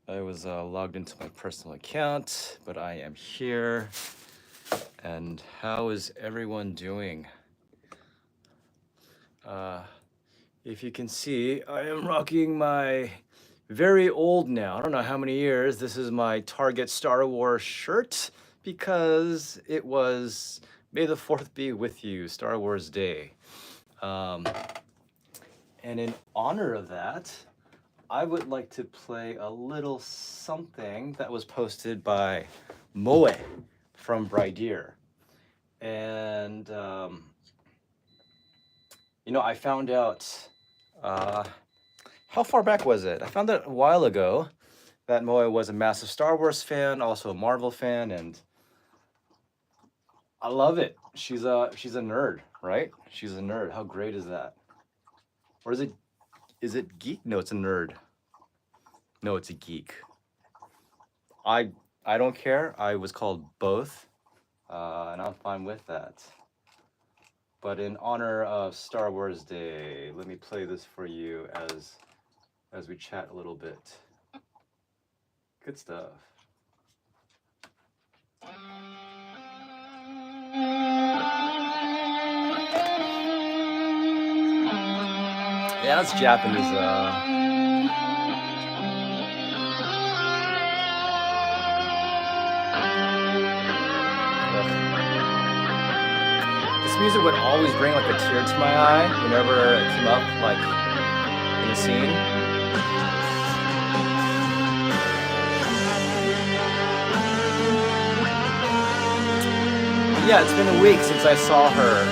I was logged into my personal account, but I am here. And how is everyone doing? If you can see, I am rocking my very old now. I don't know how many years. This is my Target Star Wars shirt because it was May the 4th be with you, Star Wars Day. And in honor of that, I would like to play a little something that was posted by Moe from Brideer. And, I found out, how far back was it? I found out a while ago that Moe was a massive Star Wars fan, also a Marvel fan, and I love it. She's a nerd, right? She's a nerd. How great is that? Or is it geek? No, it's a nerd. No, it's a geek. I don't care. I was called both, and I'm fine with that. But in honor of Star Wars Day, let me play this for you as we chat a little bit. Good stuff. Yeah, that's Japanese. This music would always bring like a tear to my eye whenever it came up, like in a scene. But yeah, it's been a week since I saw her.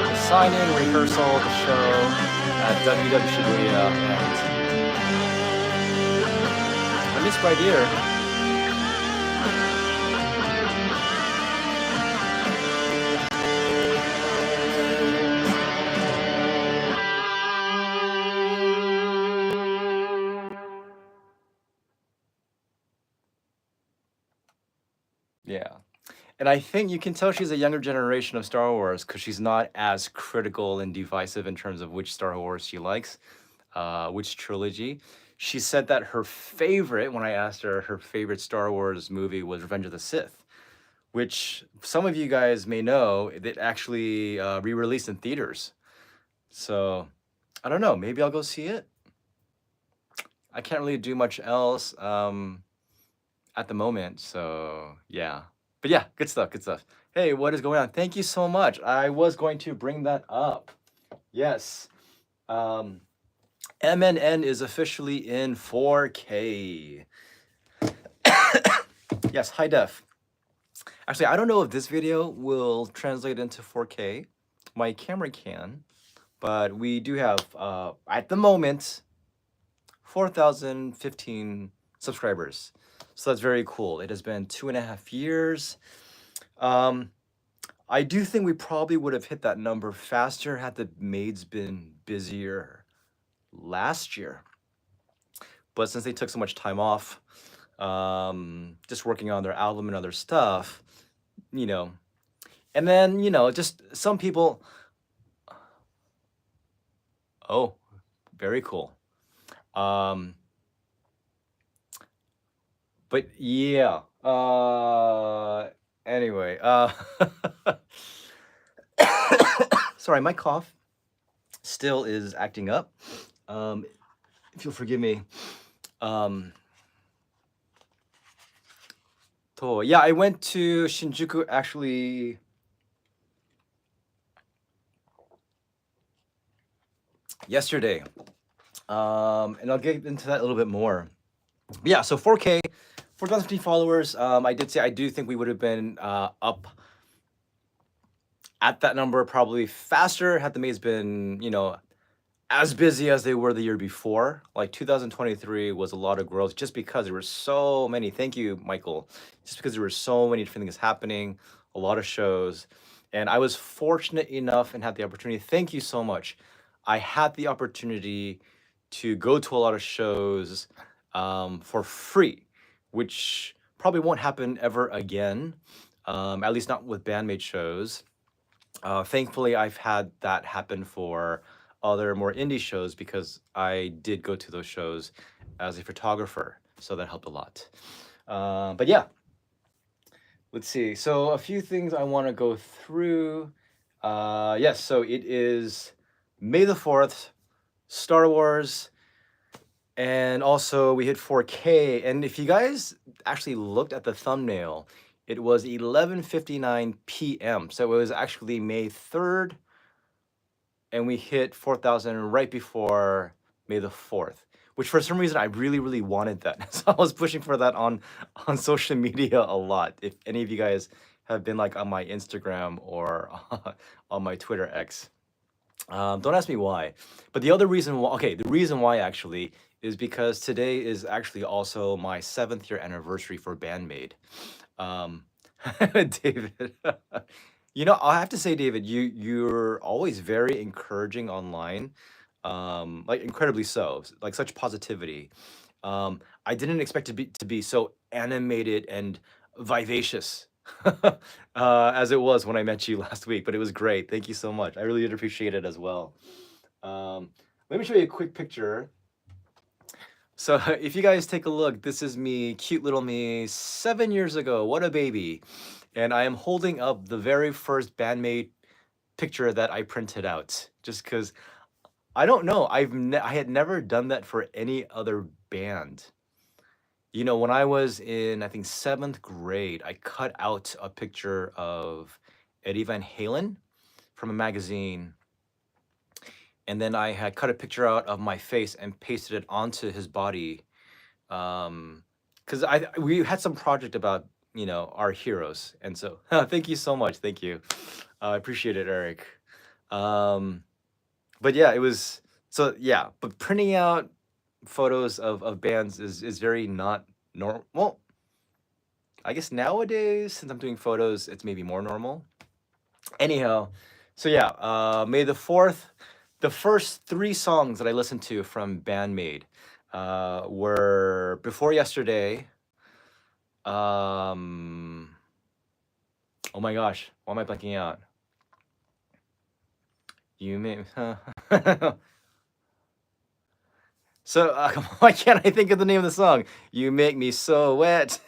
The signing, rehearsal, the show at WW Shibuya, and I miss Brideer. Yeah. And I think you can tell she's a younger generation of Star Wars because she's not as critical and divisive in terms of which Star Wars she likes, which trilogy. She said that her favorite, when I asked her favorite Star Wars movie was Revenge of the Sith, which some of you guys may know, it actually re-released in theaters. So I don't know, maybe I'll go see it. I can't really do much else at the moment, so yeah. But yeah, good stuff, good stuff. Hey, what is going on? Thank you so much. I was going to bring that up. Yes. MNN is officially in 4K. Yes, high def. Actually, I don't know if this video will translate into 4K. My camera can, but we do have, at the moment, 4,015 subscribers. So that's very cool. It has been 2.5 years. I do think we probably would have hit that number faster had the maids been busier last year. But since they took so much time off, just working on their album and other stuff, and then, just some people, oh, very cool. But yeah, anyway, sorry, my cough still is acting up. If you'll forgive me. Yeah, I went to Shinjuku actually yesterday. And I'll get into that a little bit more. But yeah, so 4K, 4,015 followers. I do think we would have been up at that number probably faster had the maids been, as busy as they were the year before. Like 2023 was a lot of growth just because there were so many, thank you, Michael, just because there were so many different things happening, a lot of shows. And I was fortunate enough and had the opportunity, thank you so much. I had the opportunity to go to a lot of shows for free, which probably won't happen ever again, at least not with bandmate shows. Thankfully, I've had that happen for other more indie shows because I did go to those shows as a photographer. So that helped a lot. But yeah, let's see. So a few things I want to go through. Yes, so it is May the 4th, Star Wars, and also we hit 4K. And if you guys actually looked at the thumbnail, it was 11:59 p.m. So it was actually May 3rd, and we hit 4,000 right before May the 4th, which for some reason I really, really wanted that. So I was pushing for that on social media a lot. If any of you guys have been like on my Instagram or on my Twitter X. Don't ask me why. But the other reason why, okay, the reason why actually is because today is actually also my 7th year anniversary for Bandmade. Um, David, you know, I have to say, David, you're always very encouraging online, like incredibly so, like such positivity. I didn't expect to be so animated and vivacious as it was when I met you last week, but it was great. Thank you so much. I really did appreciate it as well. Um, Let me show you a quick picture. So if you guys take a look, this is me, cute little me, 7 years ago. What a baby. And I am holding up the very first Bandmate picture that I printed out, just because I don't know. I had never done that for any other band. You know, when I was in, I think, 7th grade, I cut out a picture of Eddie Van Halen from a magazine. And then I had cut a picture out of my face and pasted it onto his body. Because we had some project about, you know, our heroes. And so thank you so much. Thank you. I appreciate it, Eric. Um, but yeah, it was so yeah, but printing out photos of bands is very not normal. Well, I guess nowadays, since I'm doing photos, it's maybe more normal. Anyhow, so yeah, May the 4th, the first 3 songs that I listened to from Bandmade were Before Yesterday. Um, oh my gosh, why am I blanking out? You may. So why can't I think of the name of the song? You make me so wet.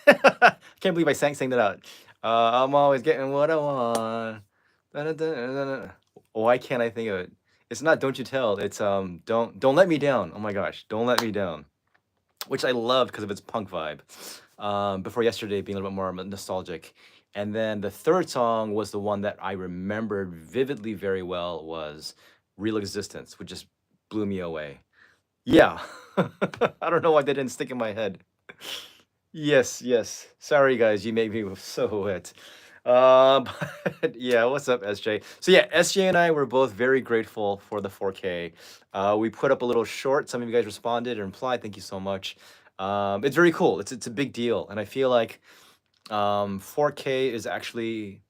Can't believe I sang that out. I'm always getting what I want. Da-da-da-da-da. Why can't I think of it? It's not Don't You Tell. It's Don't Let Me Down. Oh my gosh, Don't Let Me Down, which I love because of its punk vibe. Before Yesterday being a little bit more nostalgic. And then the third song was the one that I remembered vividly very well was Real Existence, which just blew me away. Yeah. I don't know why that didn't stick in my head. Yes, yes. Sorry, guys, you made me so wet. But yeah, what's up, SJ? So yeah, SJ and I were both very grateful for the 4K. We put up a little short. Some of you guys responded and replied. Thank you so much. It's very cool. It's a big deal, and I feel like 4K is actually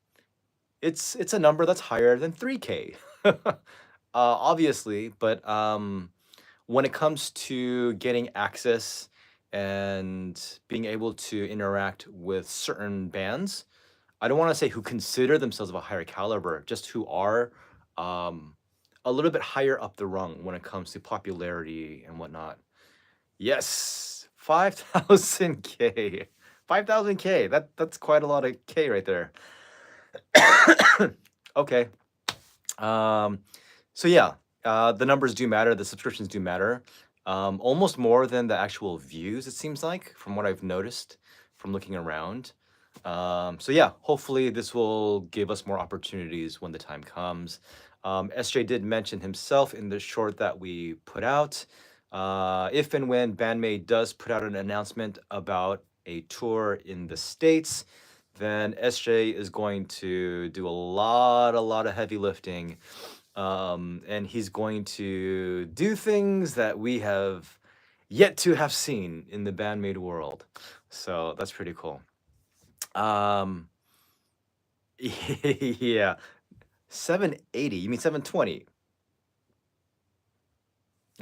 it's a number that's higher than 3K. Obviously, but when it comes to getting access and being able to interact with certain bands, I don't want to say who consider themselves of a higher caliber, just who are um, a little bit higher up the rung when it comes to popularity and whatnot. Yes, 5,000K. 5,000K. That's quite a lot of K right there. Okay. Um, so yeah, the numbers do matter. The subscriptions do matter. Almost more than the actual views, it seems like, from what I've noticed from looking around. So yeah, hopefully this will give us more opportunities when the time comes. SJ did mention himself in the short that we put out. If and when Bandmate does put out an announcement about a tour in the States, then SJ is going to do a lot of heavy lifting. And he's going to do things that we have yet to have seen in the Bandmate world. So that's pretty cool. Um, yeah, 780. You mean 720?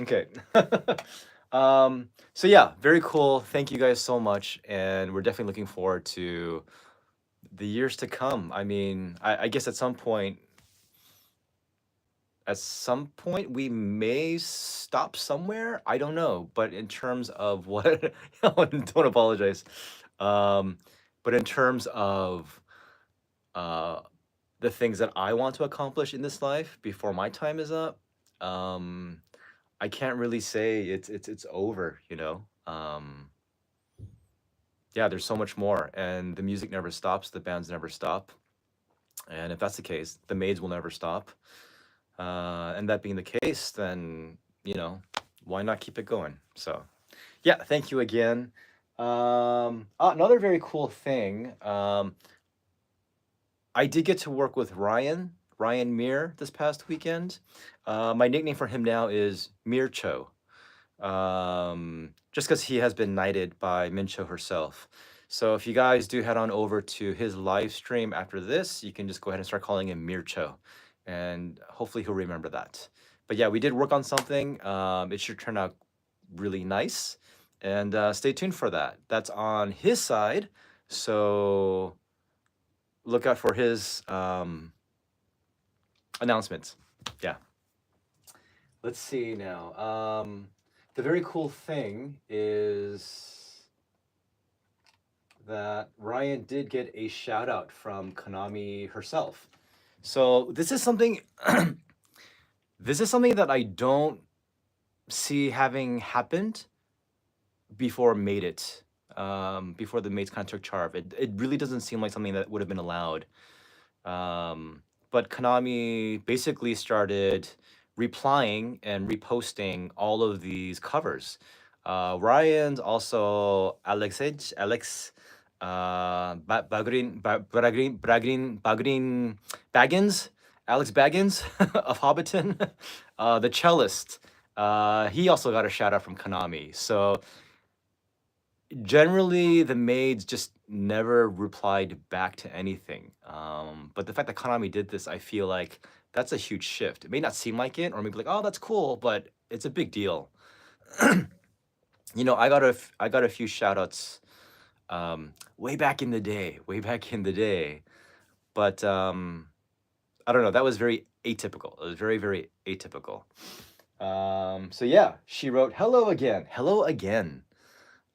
Okay. So yeah, very cool. Thank you guys so much, and we're definitely looking forward to the years to come. I mean, I guess at some point, at some point we may stop somewhere. I don't know, but in terms of what, don't apologize. Um, but in terms of uh, the things that I want to accomplish in this life before my time is up, um, I can't really say it's over. Yeah, there's so much more, and the music never stops, the bands never stop, and if that's the case, the maids will never stop. And that being the case, then why not keep it going? So, yeah, thank you again. Another very cool thing. I did get to work with Ryan Mir, this past weekend. My nickname for him now is Mircho, just because he has been knighted by Mincho herself. So if you guys do head on over to his live stream after this, you can just go ahead and start calling him Mircho, and hopefully he'll remember that. But yeah, we did work on something. It should turn out really nice, and stay tuned for that. That's on his side, so look out for his announcements. Yeah. Let's see now. The very cool thing is that Ryan did get a shout out from Konami herself. So this is something this is something that I don't see having happened before Made It. Before the mates kind of took charge. It really doesn't seem like something that would have been allowed. But Konami basically started replying and reposting all of these covers. Ryan's also Alex Baggins, Alex Baggins of Hobbiton, the cellist. He also got a shout out from Konami. So generally, the maids just never replied back to anything. But the fact that Konami did this, I feel like that's a huge shift. It may not seem like it, or maybe like, oh, that's cool, but it's a big deal. I got a few shout outs way back in the day. But I don't know, that was very atypical. It was very, very atypical. So yeah, she wrote, hello again. Hello again.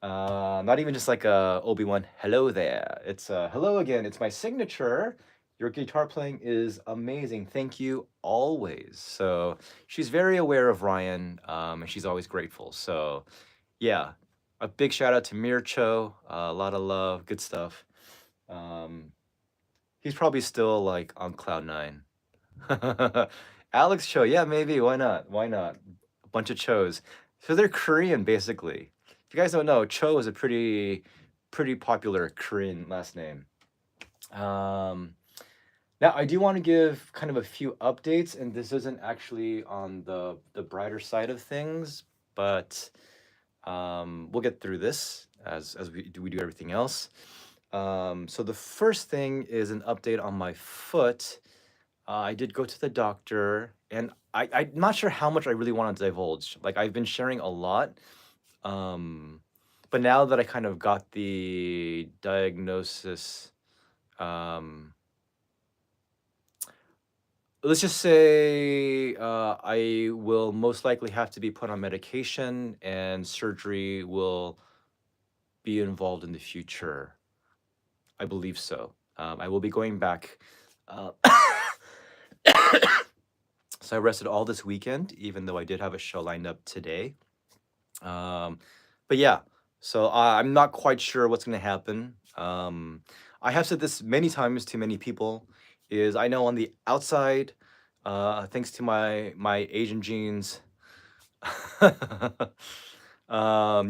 Not even just like a Obi-Wan, hello there. It's hello again. It's my signature. Your guitar playing is amazing. Thank you always. So she's very aware of Ryan, and she's always grateful. So yeah, a big shout out to Mircho. A lot of love, good stuff. He's probably still like on cloud nine. Alex Cho, yeah, maybe. Why not? Why not? A bunch of Chos. So they're Korean, basically. If you guys don't know, Cho is a pretty popular Korean last name. Now I do want to give kind of a few updates, and this isn't actually on the brighter side of things, but we'll get through this as we do everything else. So the first thing is an update on my foot. I did go to the doctor, and I'm not sure how much I really want to divulge. Like, I've been sharing a lot, but now that I kind of got the diagnosis, let's just say I will most likely have to be put on medication, and surgery will be involved in the future. I believe so. I will be going back. Uh, So I rested all this weekend, even though I did have a show lined up today. But yeah, so I'm not quite sure what's going to happen. I have said this many times to many people, is I know on the outside, thanks to my Asian genes,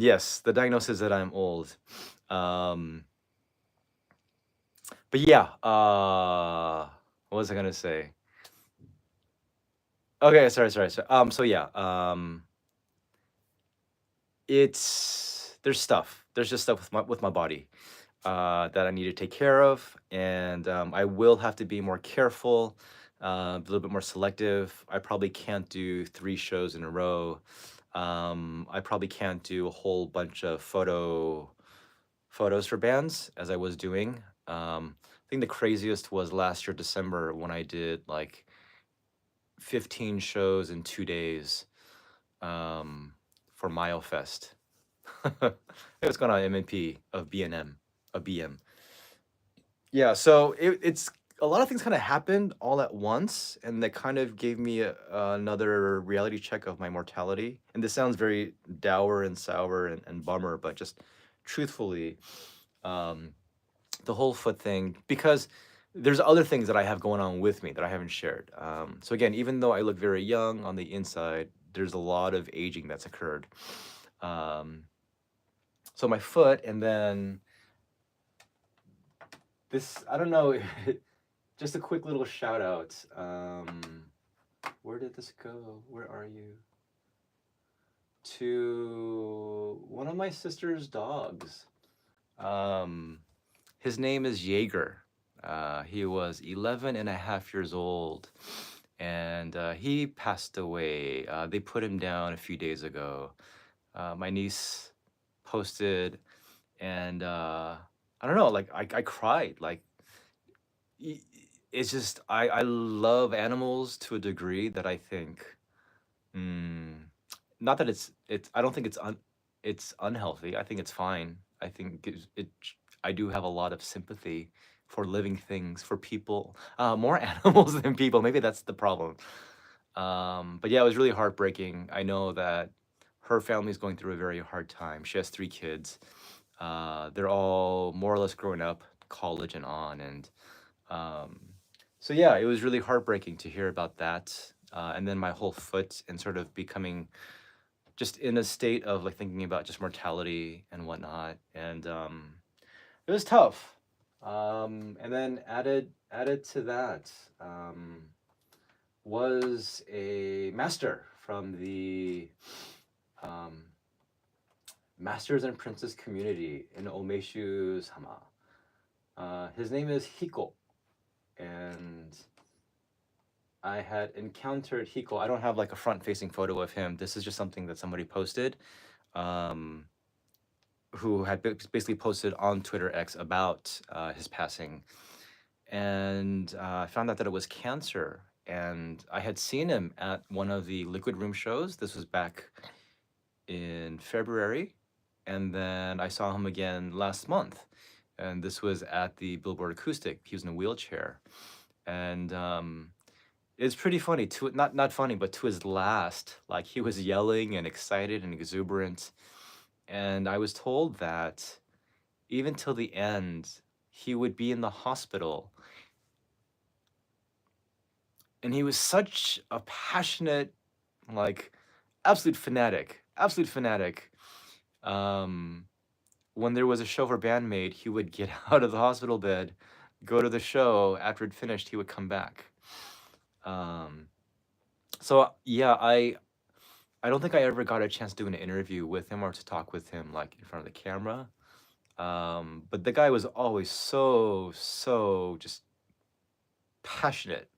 yes, the diagnosis that I'm old. But yeah, what was I gonna say? Okay, sorry. So yeah, there's stuff. There's just stuff with my body that I need to take care of, and I will have to be more careful, a little bit more selective. I probably can't do 3 shows in a row. I probably can't do a whole bunch of photos for bands as I was doing. I think the craziest was last year December when I did like 15 shows in 2 days um, for Mile Fest. What's going on, MNP of BNM, of BM. Yeah, so it's a lot of things kind of happened all at once, and that kind of gave me another reality check of my mortality. And this sounds very dour and sour and bummer, but just truthfully, um, the whole foot thing, because there's other things that I have going on with me that I haven't shared. So again, even though I look very young on the inside, there's a lot of aging that's occurred. Um, so my foot, and then this, I don't know, just a quick little shout out. Where did this go? Where are you? To one of my sister's dogs. Um, his name is Jaeger. He was 11 and a half years old, and he passed away. They put him down a few days ago. My niece posted, and I don't know, like I cried. Like y- it's just I love animals to a degree that I think, mm, not that it's I don't think it's unhealthy. I think it's fine. I think I do have a lot of sympathy for living things, for people, more animals than people. Maybe that's the problem. But yeah, it was really heartbreaking. I know that her family's going through a very hard time. She has 3 kids. They're all more or less grown up, college and on, and um, so yeah, it was really heartbreaking to hear about that. And then my whole foot and sort of becoming just in a state of like thinking about just mortality and whatnot. And it was tough. And then added to that was a master from the um, Masters and Princess community in Omeshu Sama. His name is Hiko, and I had encountered Hiko. I don't have like a front-facing photo of him. This is just something that somebody posted, um, who had basically posted on Twitter X about his passing, and I found out that it was cancer. And I had seen him at one of the Liquid Room shows. This was back in February, and then I saw him again last month, and this was at the Billboard Acoustic. He was in a wheelchair, and it's pretty funny. To not funny, but to his last, like he was yelling and excited and exuberant, and I was told that even till the end, he would be in the hospital. And he was such a passionate, like, absolute fanatic, absolute fanatic. Um, when there was a show for Bandmate, he would get out of the hospital bed, go to the show. After it finished, he would come back. Um, so yeah, I don't think I ever got a chance to do an interview with him or to talk with him like in front of the camera. But the guy was always so just passionate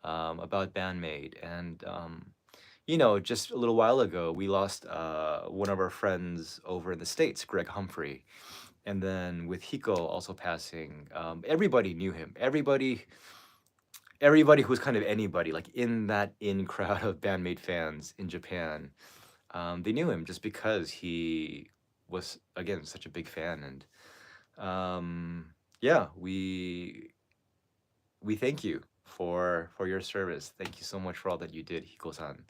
about Bandmate. And just a little while ago, we lost one of our friends over in the States, Greg Humphrey. And then with Hiko also passing, everybody knew him. Everybody who was kind of anybody, like in that in crowd of Bandmate fans in Japan, they knew him just because he was, again, such a big fan. And yeah, we thank you for your service. Thank you so much for all that you did, Hiko-san.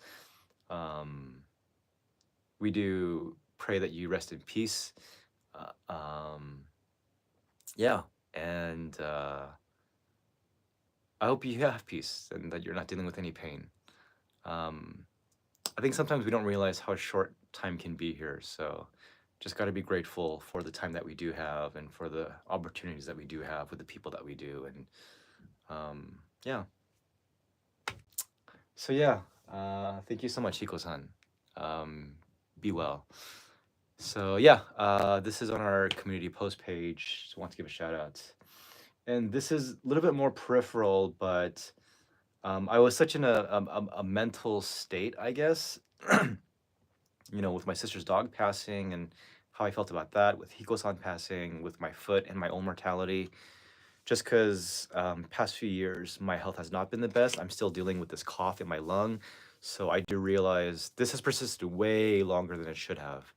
Um, we do pray that you rest in peace. Yeah, and I hope you have peace and that you're not dealing with any pain. Um, I think sometimes we don't realize how short time can be here, so just got to be grateful for the time that we do have and for the opportunities that we do have with the people that we do. And yeah, so yeah, thank you so much, Hiko-san. Be well. So yeah, this is on our community post page. Just want to give a shout out. And this is a little bit more peripheral, but I was such in a mental state, I guess, with my sister's dog passing and how I felt about that, with Hiko-san passing, with my foot and my own mortality. just because past few years my health has not been the best. I'm still dealing with this cough in my lung, so I do realize this has persisted way longer than it should have.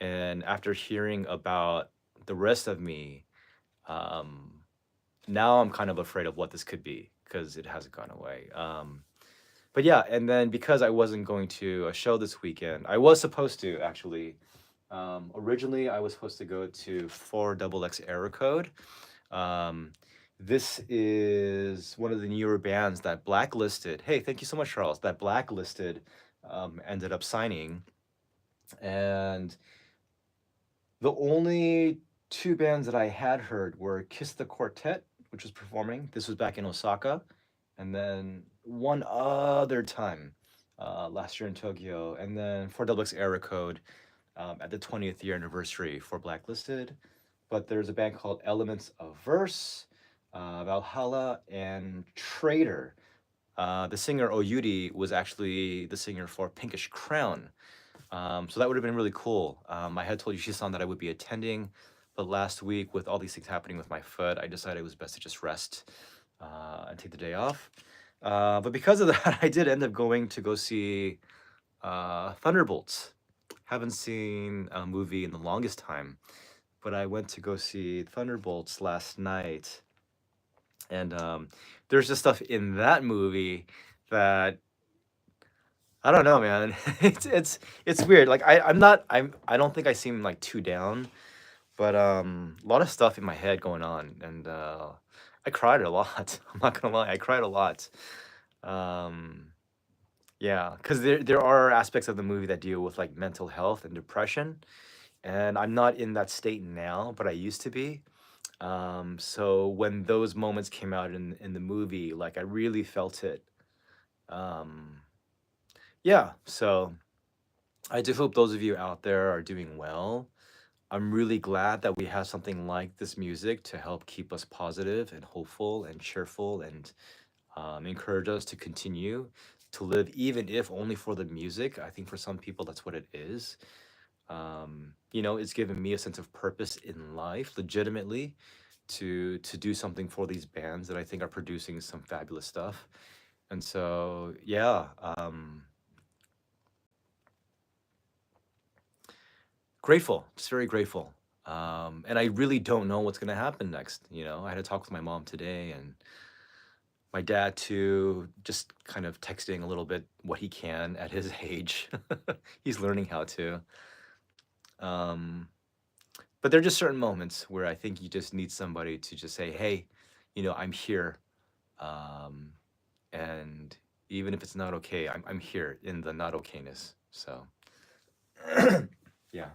And after hearing about the rest of me, um, now I'm kind of afraid of what this could be because it hasn't gone away. But yeah, and then because I wasn't going to a show this weekend, I was supposed to actually. Originally, I was supposed to go to 4XX Error Code. Um, this is one of the newer bands that Blacklisted. Hey, thank you so much, Charles. That Blacklisted ended up signing, and the only two bands that I had heard were Kiss the Quartet, which was performing. This was back in Osaka, and then one other time last year in Tokyo, and then 4XX Error Code at the 20th year anniversary for Blacklisted. But there's a band called Elements of Verse, Valhalla, and Traitor. The singer Oyuri was actually the singer for Pinkish Crown. So that would have been really cool. I had told Yushisan that I would be attending, but last week with all these things happening with my foot, I decided it was best to just rest and take the day off. But because of that, I did end up going to go see Thunderbolts. Haven't seen a movie in the longest time, but I went to go see Thunderbolts last night, and there's just stuff in that movie that I don't know, man. It's weird. Like I don't think I seem like too down, but a lot of stuff in my head going on, and I cried a lot. I'm not gonna lie, I cried a lot. Um, yeah, because there are aspects of the movie that deal with like mental health and depression, and I'm not in that state now, but I used to be. So when those moments came out in the movie, like I really felt it. Um, yeah, so I do hope those of you out there are doing well. I'm really glad that we have something like this music to help keep us positive and hopeful and cheerful and encourage us to continue to live, even if only for the music. I think for some people, that's what it is. It's given me a sense of purpose in life, legitimately, to do something for these bands that I think are producing some fabulous stuff. And so, yeah, grateful, just very grateful. And I really don't know what's going to happen next. I had to talk with my mom today and my dad too, just kind of texting a little bit what he can at his age. He's learning how to. Um, but there are just certain moments where I think you just need somebody to just say, hey, I'm here. Um, and even if it's not okay, I'm here in the not okayness. So, yeah.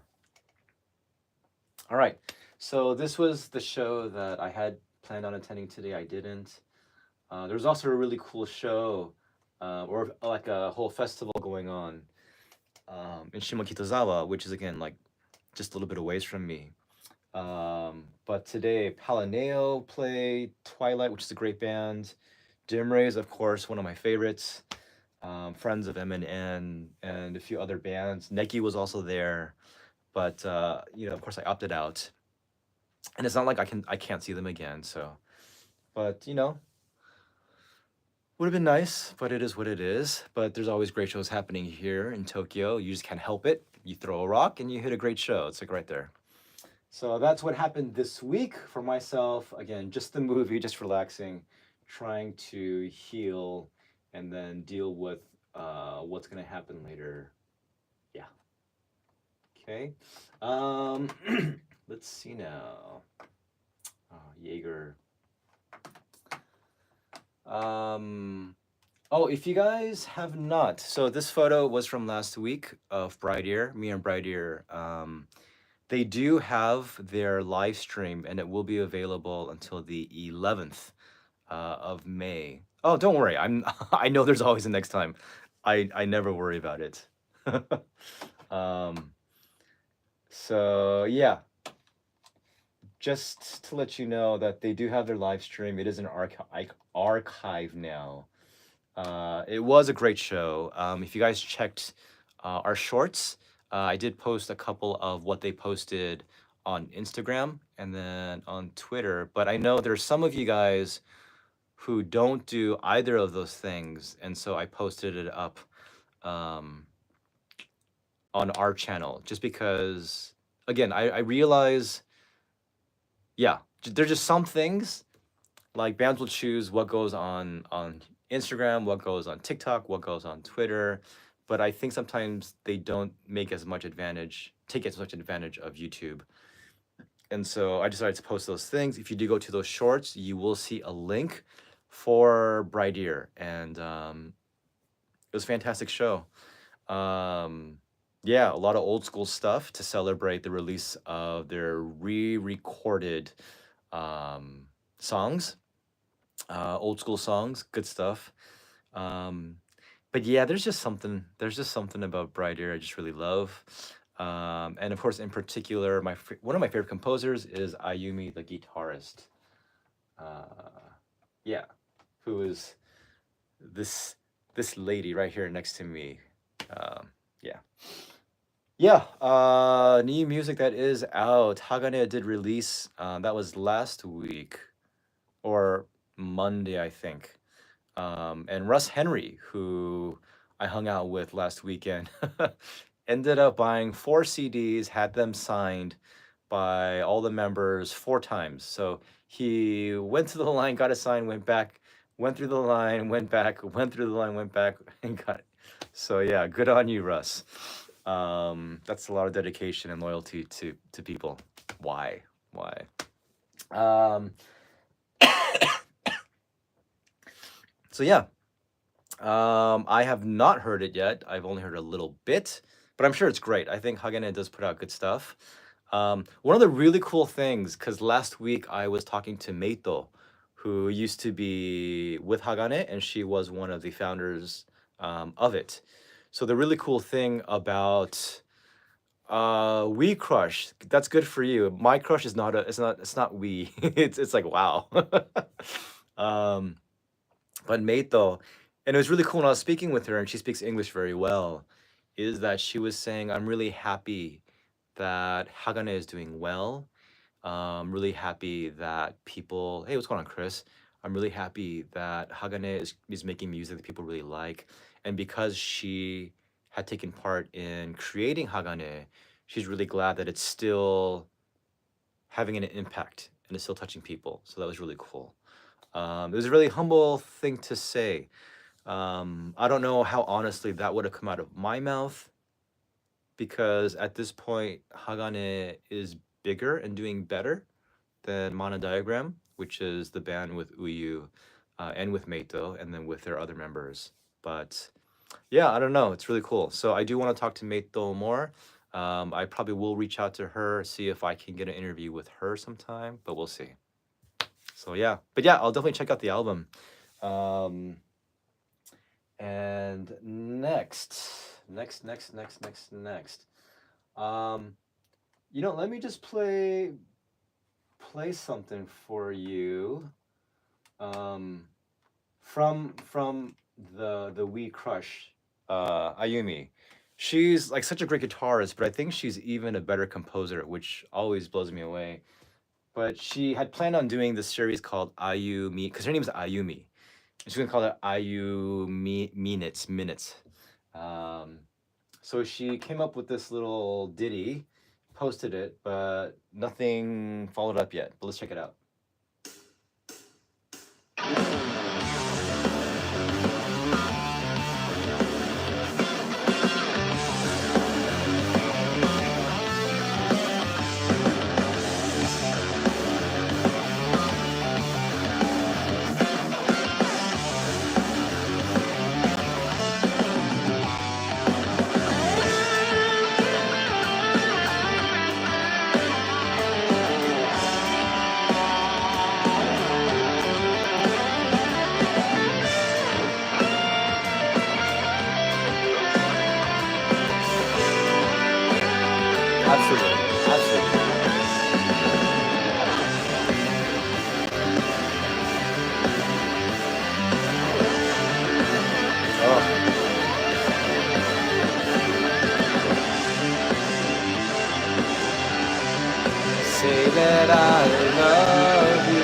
All right. So this was the show that I had planned on attending today. I didn't. There was also a really cool show, or like a whole festival going on in Shimokitazawa, which is again like just a little bit away from me. But today, Palaneo played Twilight, which is a great band. Dim Rays, of course, one of my favorites. Friends of MNN and a few other bands. Neki was also there, but of course, I opted out. And it's not like I can't see them again. So, but would have been nice, but it is what it is. But there's always great shows happening here in Tokyo. You just can't help it. You throw a rock and you hit a great show. It's like right there. So that's what happened this week for myself. Again, just the movie, just relaxing, trying to heal, and then deal with what's gonna happen later. Yeah. Okay. Um, let's see now. Jaeger. Oh, if you guys have not, so this photo was from last week of Bright Ear, me and Bright Ear. They do have their live stream, and it will be available until the 11th of May. Oh, don't worry. I know there's always a next time. I never worry about it. um, so yeah, just to let you know that they do have their live stream. It is an archive now. It was a great show. If you guys checked our shorts, I did post a couple of what they posted on Instagram and then on Twitter. But I know there's some of you guys who don't do either of those things, and so I posted it up um, on our channel just because, again, I realize, yeah, there's just some things like bands will choose what goes on Instagram, what goes on TikTok, what goes on Twitter, but I think sometimes they don't take as much advantage of YouTube. And so I decided to post those things. If you do go to those shorts, you will see a link for Bright Ear, and it was a fantastic show. Yeah, a lot of old school stuff to celebrate the release of their re-recorded songs, old school songs, good stuff. But yeah, there's just something about Bright Ear I just really love. And of course, in particular, one of my favorite composers is Ayumi, the guitarist. Yeah, who is this lady right here next to me. Yeah. Yeah, new music that is out. Hagane did release, that was last week or Monday, I think. And Russ Henry, who I hung out with last weekend, ended up buying 4 CDs, had them signed by all the members 4 times. So he went to the line, got a sign, went back, went through the line, went back, went through the line, went back, and got it. So yeah, good on you, Russ. That's a lot of dedication and loyalty to people. Why? So yeah, I have not heard it yet. I've only heard a little bit, but I'm sure it's great. I think Hagane does put out good stuff. One of the really cool things, because last week I was talking to Meito, who used to be with Hagane, and she was one of the founders of it. So the really cool thing about We Crush, that's good for you. My Crush is not it's not We. It's like wow. um, but Meito, and it was really cool when I was speaking with her, and she speaks English very well, is that she was saying, I'm really happy that Hagane is doing well. Really happy that people, hey, what's going on, Chris? I'm really happy that Hagane is making music that people really like. And because she had taken part in creating Hagane, she's really glad that it's still having an impact and it's still touching people. So that was really cool. It was a really humble thing to say. I don't know how honestly that would have come out of my mouth, because at this point, Hagane is bigger and doing better than Mana Diagram, which is the band with Uyu and with Meito, and then with their other members. But yeah, I don't know. It's really cool. So I do want to talk to Meito more. I probably will reach out to her, see if I can get an interview with her sometime, but we'll see. So yeah, but yeah, I'll definitely check out the album. And next. Let me just play something for you. From the We Crush, Ayumi. She's like such a great guitarist, but I think she's even a better composer, which always blows me away. But she had planned on doing this series called Ayumi, because her name is Ayumi. She's gonna call it Ayumi Minutes. So she came up with this little ditty, posted it, but nothing followed up yet. But let's check it out. that I love you.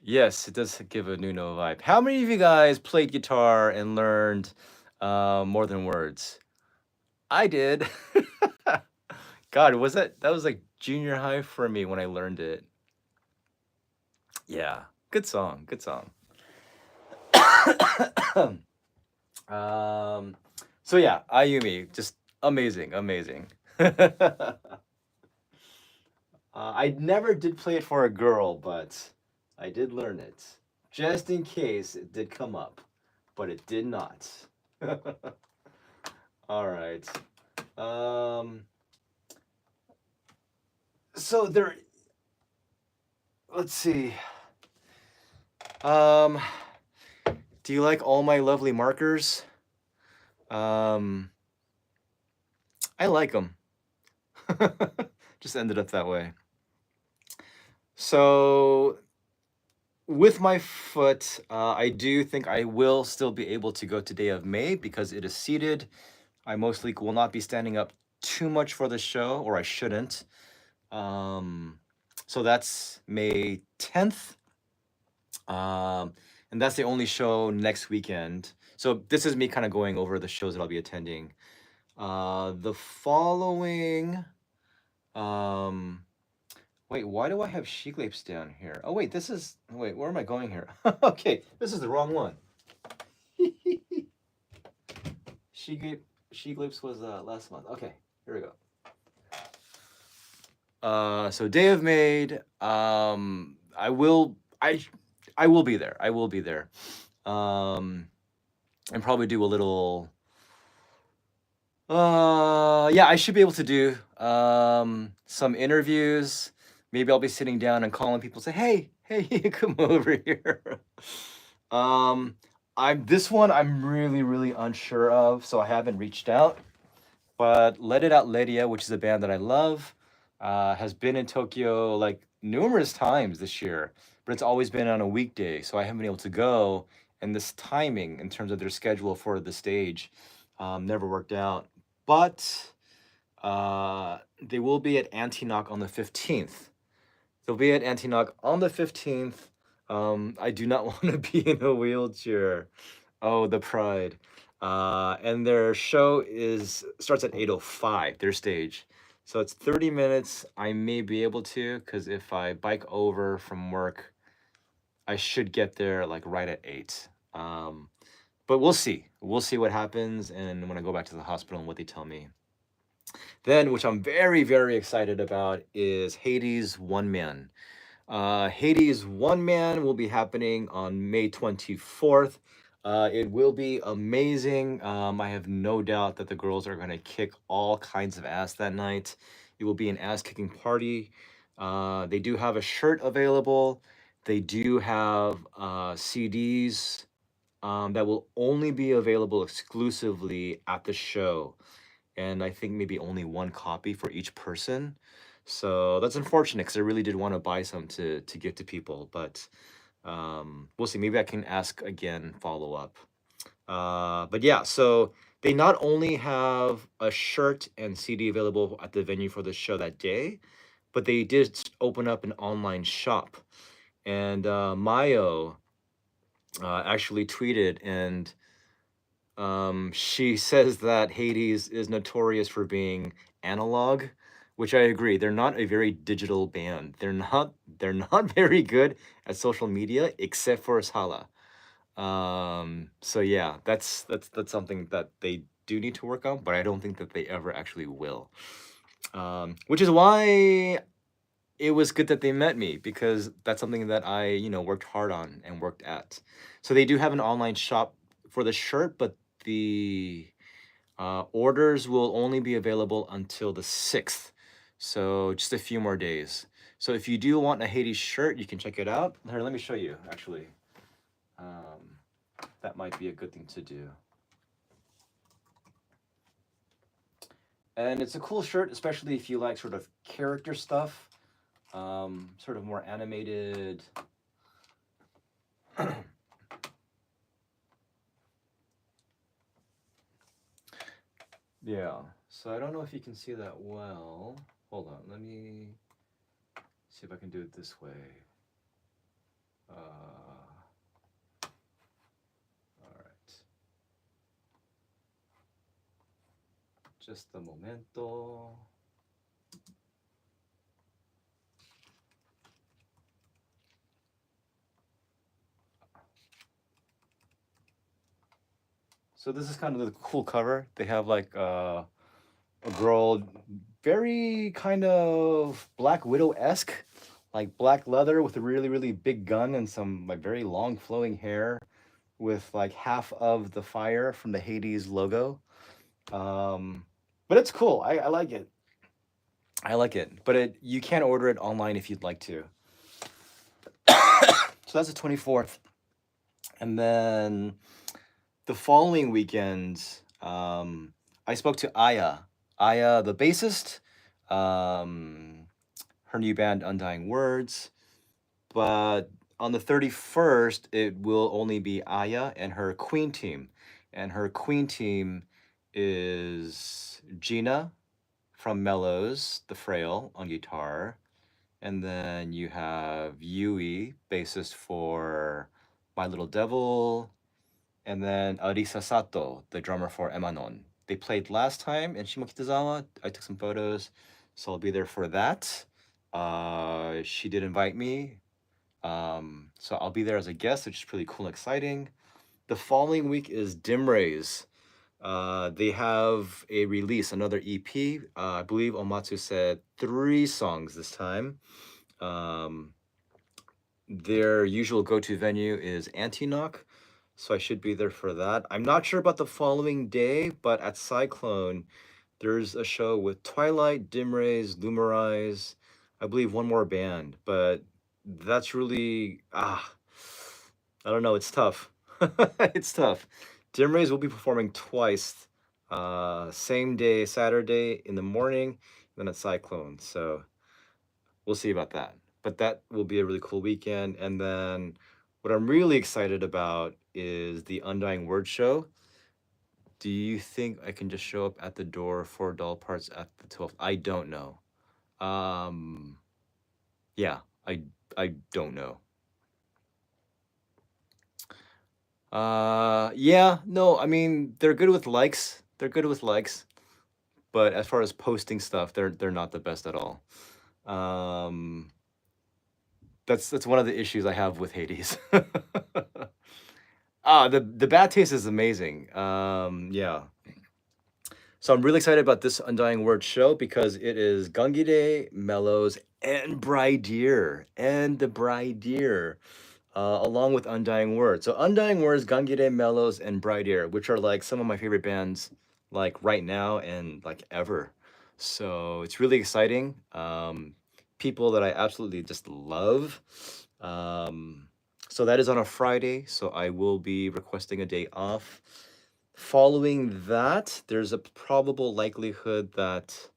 Yes, it does give a Nuno vibe. How many of you guys played guitar and learned more than words? I did. God, that was like junior high for me when I learned it. Yeah, good song, good song. So yeah, Ayumi, just amazing, amazing. I never did play it for a girl, but I did learn it. Just in case it did come up, but it did not. All right. So there, let's see. Do you like all my lovely markers? I like them. Just ended up that way. So with my foot, I do think I will still be able to go to Day of May because it is seated. I mostly will not be standing up too much for the show, or I shouldn't. So that's May 10th. And that's the only show next weekend. So this is me kind of going over the shows that I'll be attending. The following, wait, why do I have She-Glapes down here? Oh, wait, wait, where am I going here? Okay, this is the wrong one. She-Glapes was last month. Okay, here we go. So Day of Maid, I will be there. I will be there. And probably do a little, yeah, I should be able to do some interviews. Maybe I'll be sitting down and calling people, say, hey, come over here. This one I'm really unsure of, so I haven't reached out. But Let It Out Lydia, which is a band that I love, has been in Tokyo like numerous times this year, but it's always been on a weekday, so I haven't been able to go. And this timing in terms of their schedule for the stage never worked out. But they will be at Antinoch on the 15th. They'll be at Antinoch on the 15th. I do not want to be in a wheelchair. Oh, the pride. And their show starts at 8:05, their stage. So it's 30 minutes. I may be able to, because if I bike over from work, I should get there like right at 8. But we'll see. We'll see what happens, and when I go back to the hospital and what they tell me. Then, which I'm very excited about, is Hades One Man. Hades One Man will be happening on May 24th. It will be amazing. I have no doubt that the girls are going to kick all kinds of ass that night. It will be an ass-kicking party. They do have a shirt available. They do have CDs that will only be available exclusively at the show. And I think maybe only one copy for each person. So that's unfortunate because I really did want to buy some to give to people, but we'll see. Maybe I can ask again, follow up. But yeah, so they not only have a shirt and CD available at the venue for the show that day, but they did open up an online shop. And Mayo actually tweeted, and she says that Hades is notorious for being analog, which I agree. They're not a very digital band. They're not very good at social media except for Sala. So yeah, that's something that they do need to work on, but I don't think that they ever actually will. Which is why it was good that they met me, because that's something that I, worked hard on and worked at. So they do have an online shop for the shirt, but the orders will only be available until the 6th. So just a few more days. So if you do want a Hades shirt, you can check it out. Here, let me show you, actually. That might be a good thing to do. And it's a cool shirt, especially if you like sort of character stuff, sort of more animated. Yeah. So I don't know if you can see that well. Hold on. Let me see if I can do it this way. All right. Just a momento. So this is kind of the cool cover. They have like a girl, very kind of Black Widow-esque, like black leather with a really, really big gun and some like very long flowing hair with like half of the fire from the Hades logo. But it's cool. I like it. I like it. But you can order it online if you'd like to. So that's the 24th. And then the following weekend, I spoke to Aya. Aya, the bassist, her new band, Undying Words. But on the 31st, it will only be Aya and her Queen team. And her Queen team is Gina from Mellows, the Frail, on guitar. And then you have Yui, bassist for My Little Devil, and then Arisa Sato, the drummer for MNN. They played last time in Shimokitazawa. I took some photos, so I'll be there for that. She did invite me, so I'll be there as a guest, which is pretty cool and exciting. The following week is Dim Rays. They have a release, another EP. I believe Omatsu said 3 songs this time. Their usual go-to venue is Anti-Knock, so I should be there for that. I'm not sure about the following day, but at Cyclone, there's a show with Twilight, Dim Rays, Lumerize, I believe one more band, but that's really, I don't know, it's tough. It's tough. Dim Rays will be performing twice, same day, Saturday in the morning, then at Cyclone, so we'll see about that. But that will be a really cool weekend. And then what I'm really excited about is the Undying Word Show. Do you think I can just show up at the door for doll parts at the 12th? I don't know. Um, yeah, I don't know. Yeah, no, I mean they're good with likes. They're good with likes, but as far as posting stuff, they're not the best at all. Um, that's one of the issues I have with Hades. The bad taste is amazing. Yeah. So I'm really excited about this Undying Word show because it is Gungide, Mellows, and Brideer, and the Brideer, along with Undying Word. So Undying Words, Gungide, Mellows, and Brideer, which are like some of my favorite bands, like right now and like ever. So it's really exciting. People that I absolutely just love. Um, so that is on a Friday. So I will be requesting a day off. Following that, there's a probable likelihood that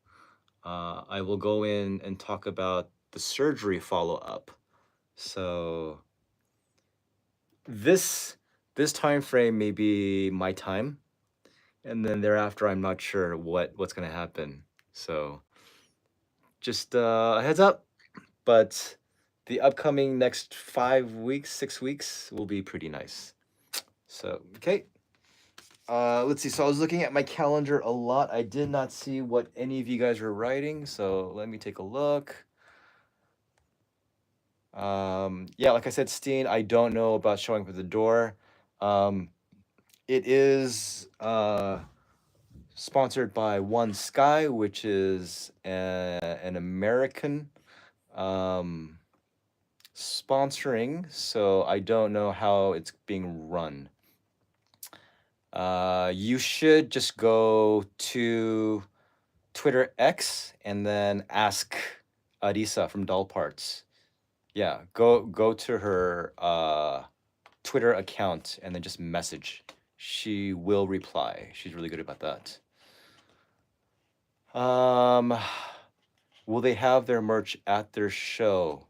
I will go in and talk about the surgery follow-up. So this time frame may be my time, and then thereafter, I'm not sure what's gonna happen. So just a heads up, but the upcoming next 5 weeks, 6 weeks will be pretty nice. So okay. Let's see. So I was looking at my calendar a lot. I did not see what any of you guys were writing. So let me take a look. Yeah, like I said, Steen, I don't know about showing up at the door. It is sponsored by One Sky, which is an American sponsoring. So I don't know how it's being run. You should just go to Twitter X and then ask Arisa from Doll Parts. Yeah, go to her Twitter account and then just message. She will reply. She's really good about that. Will they have their merch at their show?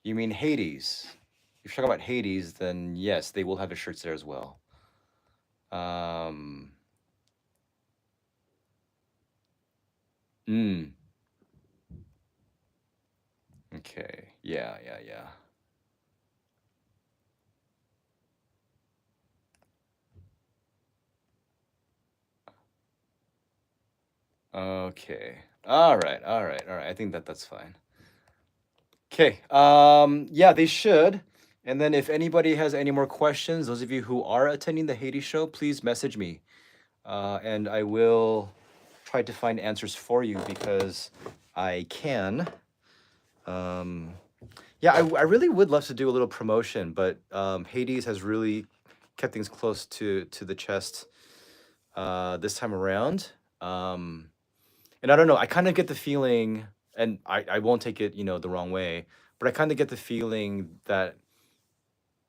You mean Hades? If you're talking about Hades, then yes, they will have their shirts there as well. Mm. Okay. Yeah, yeah, yeah. Okay. All right. All right. All right. I think that's fine. Okay. Yeah, they should. And then if anybody has any more questions, those of you who are attending the Haiti show, please message me. And I will try to find answers for you because I can. Um, yeah, I really would love to do a little promotion, but Hades has really kept things close to the chest this time around. And I don't know, I kind of get the feeling, and I won't take it, the wrong way, but I kind of get the feeling that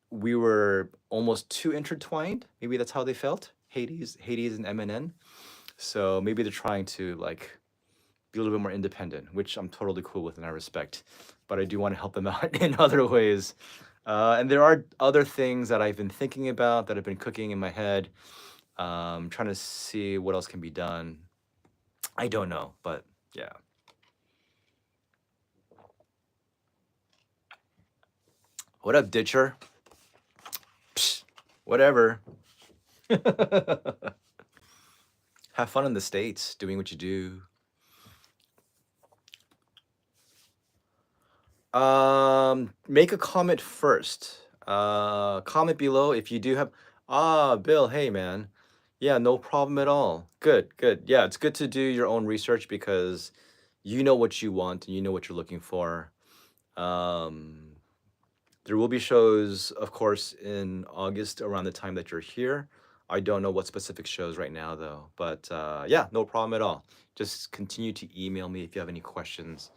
we were almost too intertwined. Maybe that's how they felt, Hades and MNN. So maybe they're trying to like be a little bit more independent, which I'm totally cool with and I respect. But I do want to help them out in other ways. And there are other things that I've been thinking about that have been cooking in my head. Trying to see what else can be done. I don't know, but yeah. What up, Ditcher? Psh, whatever. Have fun in the States doing what you do. Make a comment first. Comment below if you do have. Bill, hey man. Yeah, no problem at all. Good, good. Yeah, it's good to do your own research because you know what you want and you know what you're looking for. Um, there will be shows, of course, in August around the time that you're here. I don't know what specific shows right now though, but yeah, no problem at all. Just continue to email me if you have any questions.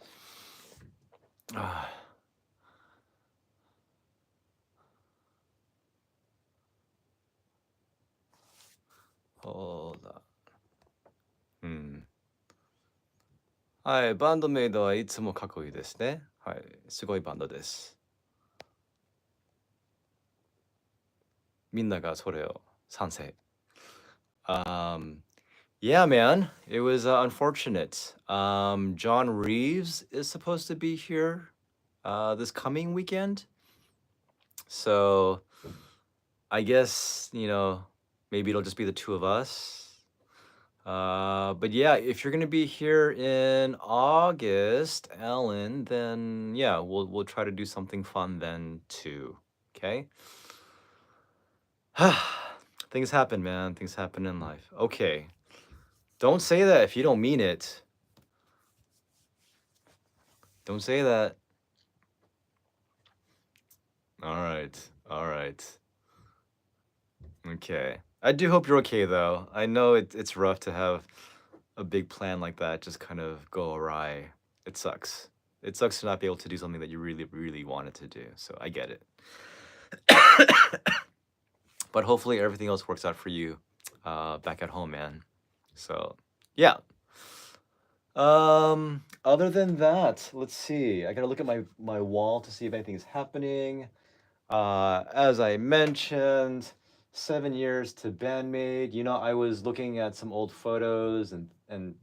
Hold on. はい、バンドメイドはいつもかっこいいですね。はい、すごいバンドです。みんながそれを賛成。Yeah, man, it was unfortunate. John Reeves is supposed to be here this coming weekend. So I guess, maybe it'll just be the two of us. But yeah, if you're gonna be here in August, Ellen, then yeah, we'll try to do something fun then too. Okay? Things happen, man. Things happen in life. Okay. Don't say that if you don't mean it. Don't say that. All right. All right. Okay. I do hope you're okay though. I know it's rough to have a big plan like that just kind of go awry. It sucks. It sucks to not be able to do something that you really, really wanted to do. So I get it. But hopefully everything else works out for you back at home, man. So yeah. Other than that, let's see. I gotta look at my wall to see if anything is happening. As I mentioned, 7 years to bandmate. I was looking at some old photos and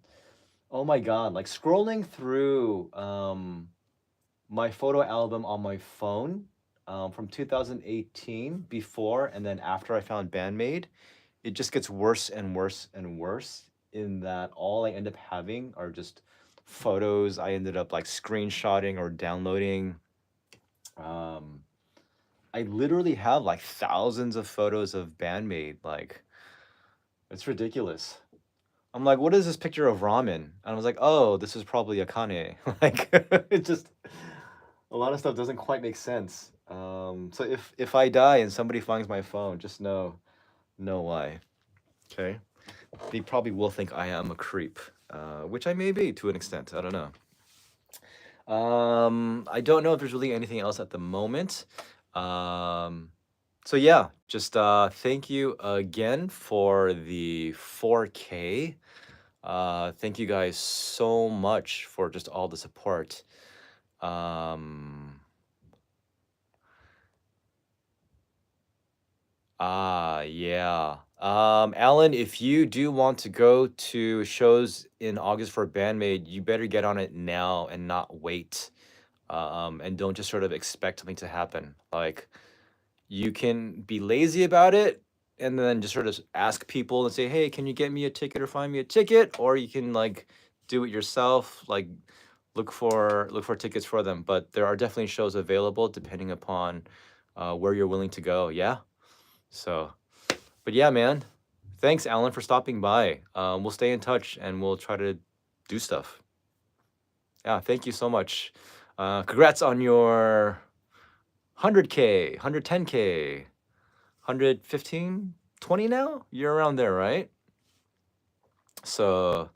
oh my God, like scrolling through my photo album on my phone from 2018 before and then after I found Bandmade, it just gets worse and worse and worse in that all I end up having are just photos I ended up like screenshotting or downloading. Um, I literally have like thousands of photos of Bandmade. Like, it's ridiculous. I'm like, what is this picture of ramen? And I was like, oh, this is probably Akane. Like, it just a lot of stuff doesn't quite make sense. So if I die and somebody finds my phone, just know why. Okay, they probably will think I am a creep, which I may be to an extent. I don't know. I don't know if there's really anything else at the moment. Um, so yeah, just thank you again for the 4K. Thank you guys so much for just all the support. Um, yeah. Alan, if you do want to go to shows in August for Bandmade, you better get on it now and not wait. And don't just sort of expect something to happen. Like, you can be lazy about it and then just sort of ask people and say, hey, can you get me a ticket or find me a ticket? Or you can like do it yourself, like look for tickets for them. But there are definitely shows available depending upon where you're willing to go. Yeah. So, but yeah, man. Thanks, Alan, for stopping by. We'll stay in touch and we'll try to do stuff. Yeah, thank you so much. Congrats on your 100K, 110K, 115, 20 now? You're around there, right? So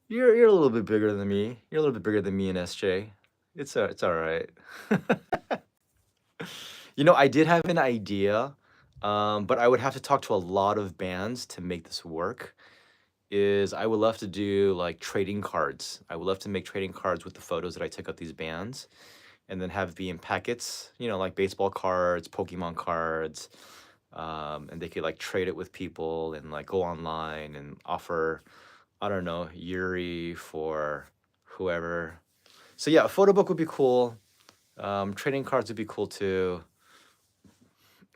you're a little bit bigger than me. You're a little bit bigger than me and SJ. It's all right. I did have an idea, but I would have to talk to a lot of bands to make this work. Is I would love to do like trading cards. I would love to make trading cards with the photos that I took of these bands, and then have be in packets. Like baseball cards, Pokemon cards, and they could like trade it with people and like go online and offer, I don't know, Yuri for whoever. So yeah, a photo book would be cool. Trading cards would be cool too.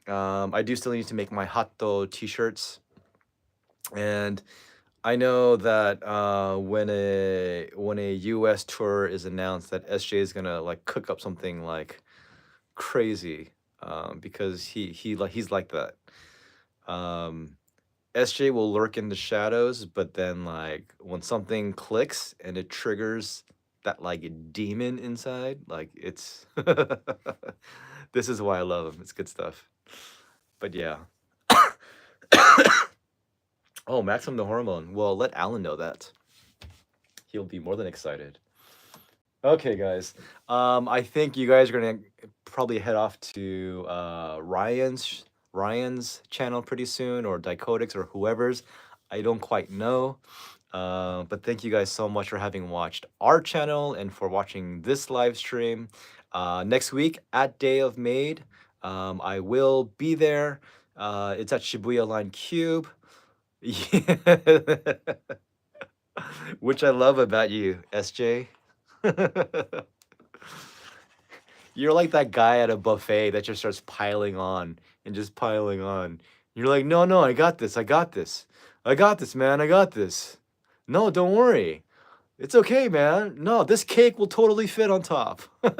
I do still need to make my Hatto t-shirts, and I know that when a U.S. tour is announced, that SJ is gonna like cook up something like crazy, because he's like that. Um, SJ will lurk in the shadows, but then like when something clicks and it triggers that like demon inside, like it's this is why I love him. It's good stuff. But yeah. Oh, Maxim the Hormone. Well, let Alan know that. He'll be more than excited. Okay, guys. I think you guys are gonna probably head off to Ryan's channel pretty soon, or Dicotics, or whoever's. I don't quite know. But thank you guys so much for having watched our channel and for watching this live stream. Next week at Day of Made, I will be there. It's at Shibuya Line Cube. Yeah. Which I love about you, SJ. You're like that guy at a buffet that just starts piling on and just piling on. You're like, no, no, I got this. I got this. I got this, man. I got this. No, don't worry. It's okay, man. No, this cake will totally fit on top. I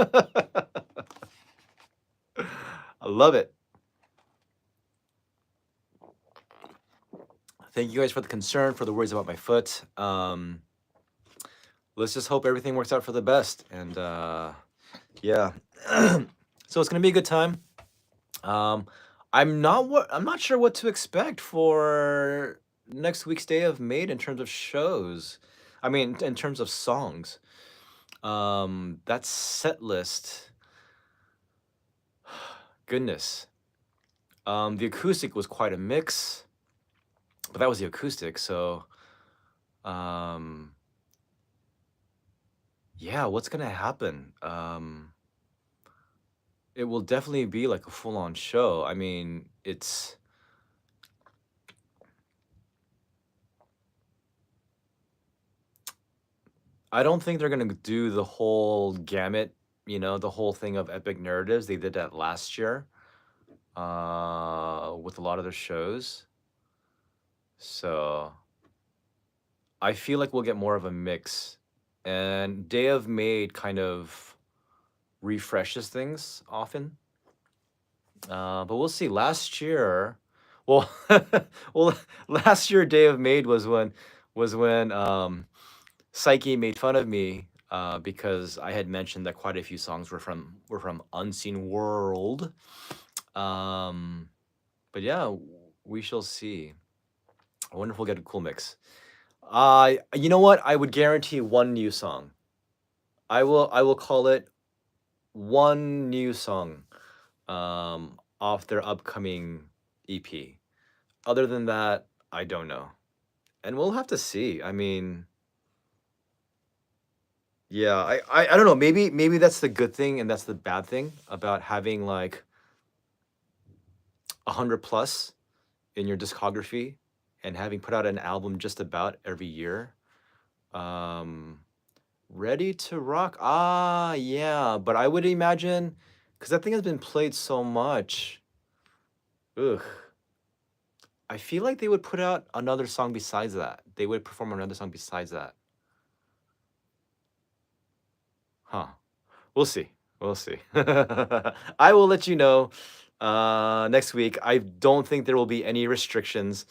love it. Thank you guys for the concern, for the worries about my foot. Let's just hope everything works out for the best. And yeah. So it's gonna be a good time. I'm not sure what to expect for next week's Day of Made in terms of shows. I mean, in terms of songs. That set list. Goodness. The acoustic was quite a mix, but that was the acoustic. So, um, yeah, what's gonna happen? It will definitely be like a full-on show. I mean, I don't think they're gonna do the whole gamut, the whole thing of epic narratives. They did that last year, with a lot of their shows. So I feel like we'll get more of a mix. And Day of Made kind of refreshes things often. But we'll see. Last year, well, well, last year Day of Made was when Psyche made fun of me, because I had mentioned that quite a few songs were from Unseen World. Um, but yeah, we shall see. I wonder if we'll get a cool mix. You know what? I would guarantee one new song. I will call it one new song, off their upcoming EP. Other than that, I don't know. And we'll have to see. I mean, yeah, I don't know. Maybe that's the good thing and that's the bad thing about having like 100 plus in your discography and having put out an album just about every year. Ready to Rock. Ah, yeah, but I would imagine because that thing has been played so much. Ugh. I feel like they would put out another song besides that. They would perform another song besides that. Huh. We'll see. We'll see. I will let you know next week. I don't think there will be any restrictions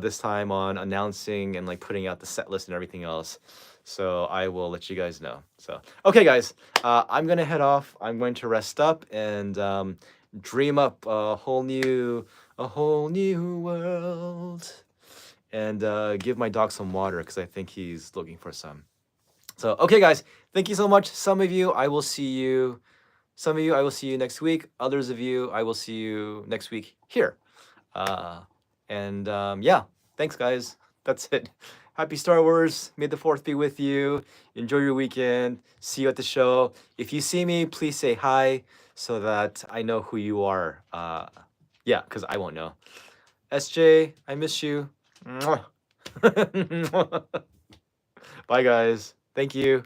this time on announcing and like putting out the set list and everything else. So I will let you guys know. So okay, guys, I'm gonna head off. I'm going to rest up and dream up a whole new world, and give my dog some water because I think he's looking for some. So, okay, guys, thank you so much. Some of you, I will see you. Some of you, I will see you next week. Others of you, I will see you next week here. Uh, and yeah, thanks, guys. That's it. Happy Star Wars. May the 4th be with you. Enjoy your weekend. See you at the show. If you see me, please say hi so that I know who you are. Yeah, because I won't know. SJ, I miss you. Mwah. Bye, guys. Thank you.